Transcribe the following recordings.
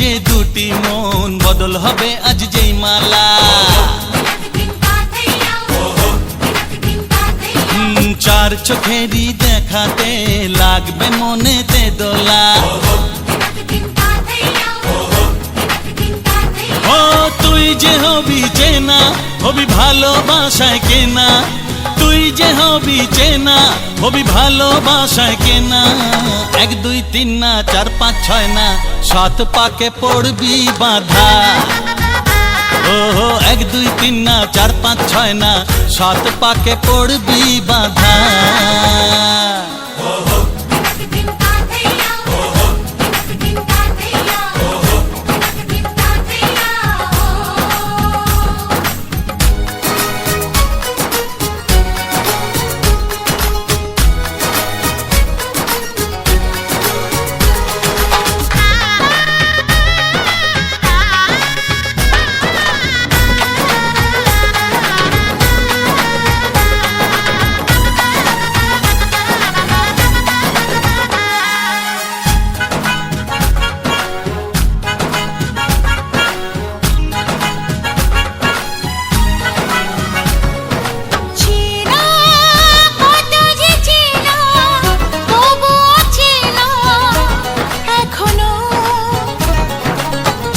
যে দুটি মন বদল হবে আজ যেই মালা। চার চোখেরই দেখাতে লাগবে মনেতে দোলা। ও তুই যে হবি চেনা, হবি ভালোবাসায় কেনা। তুই যে হবি চেনা, হবি ভালোবাসায় কেনা। 1 2 3 না 4 5 6 না 7 পাকে পড়বি বাঁধা। ও 1 2 3 না 4 5 6 না 7 পাকে পড়বি বাঁধা।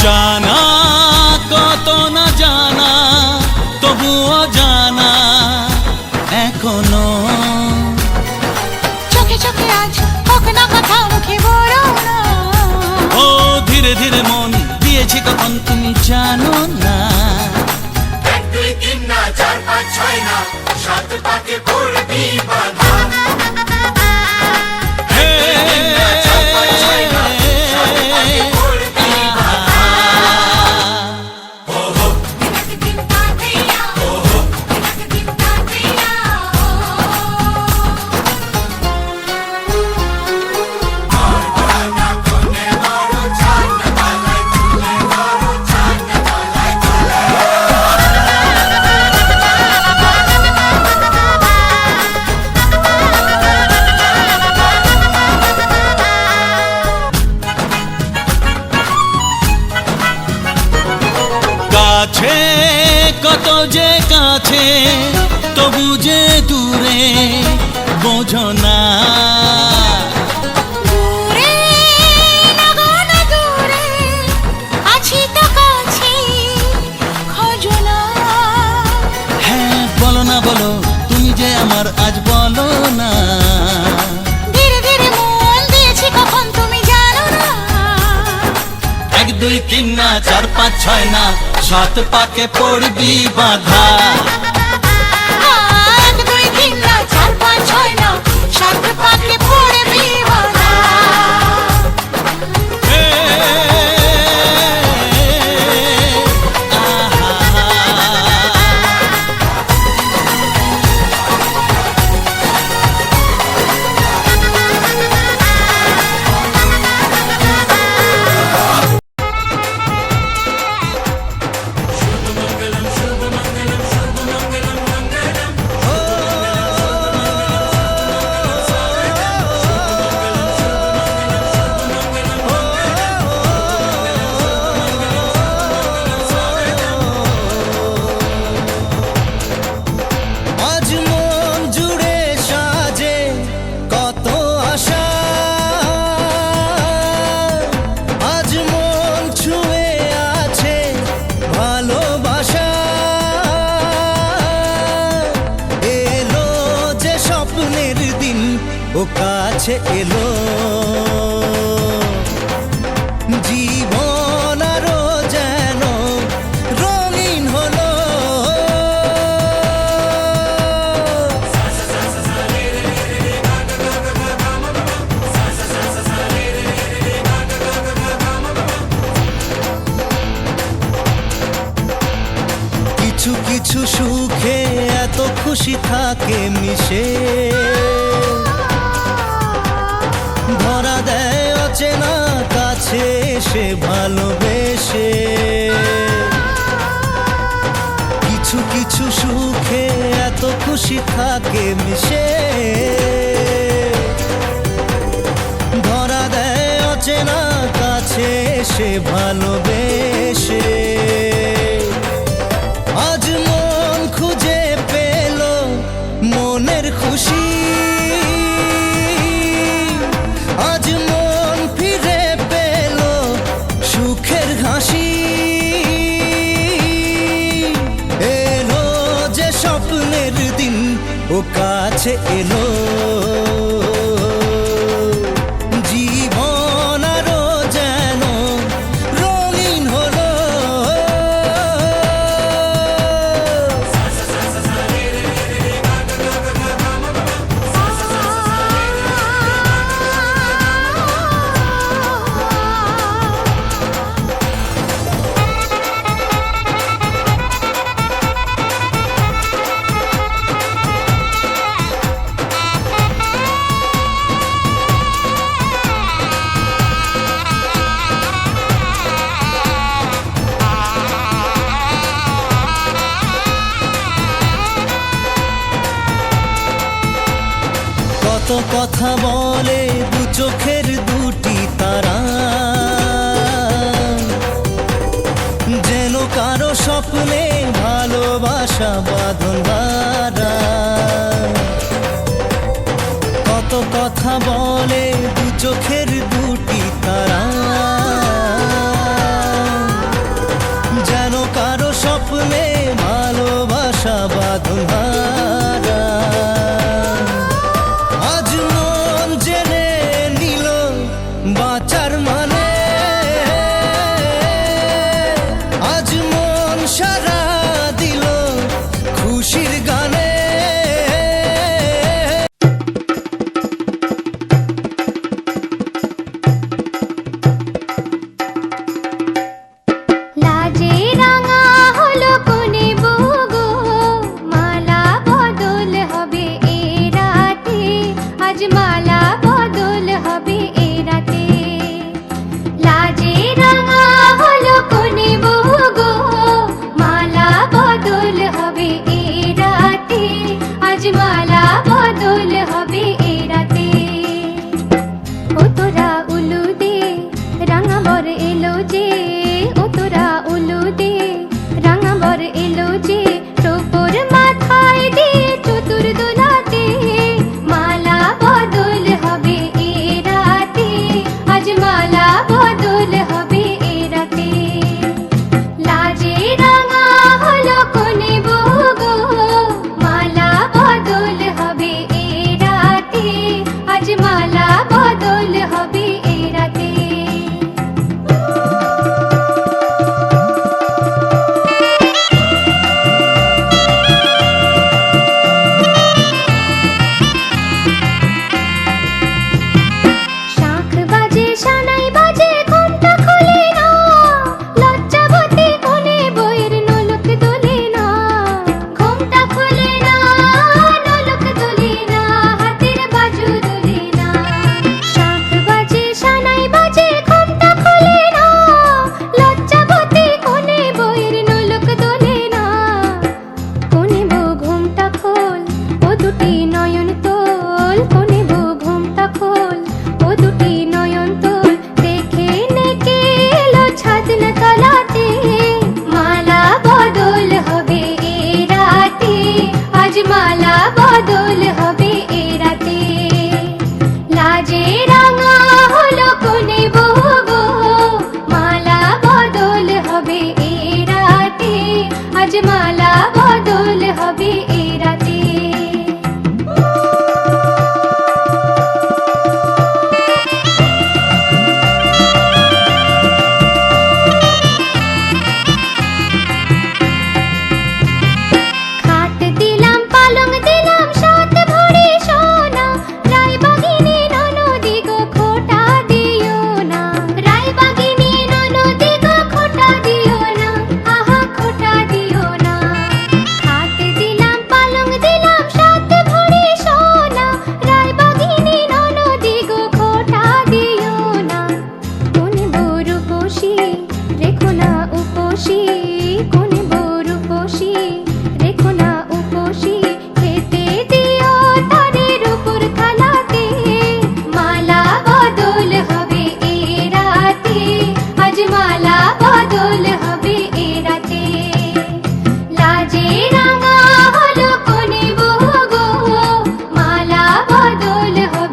জানা কত না জানা তবুও জানা এখনো। চোখে চোখে আজ হোক না কথা মুখে বলো না। ও ধীরে ধীরে মন দিয়েছি কখন তুমি জানো না। 1 2 3 না 4 5 6 না 7 পাকে পড়বি বাঁধা। কাছে কত যে কাছে তবু যে দূরে বোঝো না। দূরে লাগো না দূরে আছি তো কাছে খোঁজো না। হ্যাঁ বলো না বলো তুমি যে আমার আজ বলো না। ধীরে ধীরে মন দিয়েছি কখন তুমি জানো না। 1 2 3 না 4 5 6 না 7 পাকে পড়বি বাঁধা। 1 2 3 না 4 5 6 না 7 পাকে পড়বি বাঁধা। ও কাছে এলো জীবন আরো যেন রঙিন হলো। কিছু কিছু সুখে এত খুশি থাকে মিশে, ধরা দেয় অচেনা কাছে সে ভালোবেসে। কিছু কিছু সুখে এত খুশি থাকে মিশে, ধরা দেয় অচেনা কাছে সে ভালোবেসে। আজ মন খুঁজে পেল মনের খুশি, আজ মন ফিরে পেল সুখের হাসি। এলো যে স্বপ্নের দিন ও কাছে এলো, জীবন আরো যেন রঙিন হলো। কত কথা বলে দু চোখের দুটি তারা, যেন কারো স্বপ্নে ভালোবাসা বাঁধন ধরা। কত কথা বলে দু চোখের দুটি তারা, যেন কারো স্বপ্নে ভালোবাসা বাঁধন ধরা। আজ মন জেনে নিল বাঁচার মানে, আজ মন সারা দিল খুশির গানে। লাজে রাঙা হলো কোনে বগো, মালা বদল হবে এ রাতে, আজ মালা বদল হবে এ রাতে। লাজে রাঙা হলো কোনে বগো, মালা বদল হবে এ রাতে, আজ মালা বদল হবে এ রাতে। ও তোরা উলু দে রাঙা বর এলো যে, ও তোরা উলু দে রাঙা বর এলো যে, টোপর মাথায় দিয়ে চতুর দোলাতে মালা বদল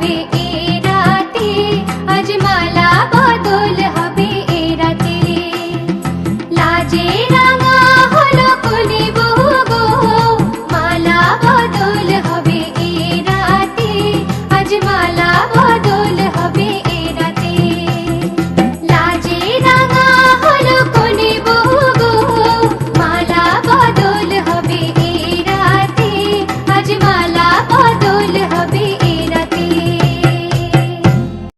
হবে এ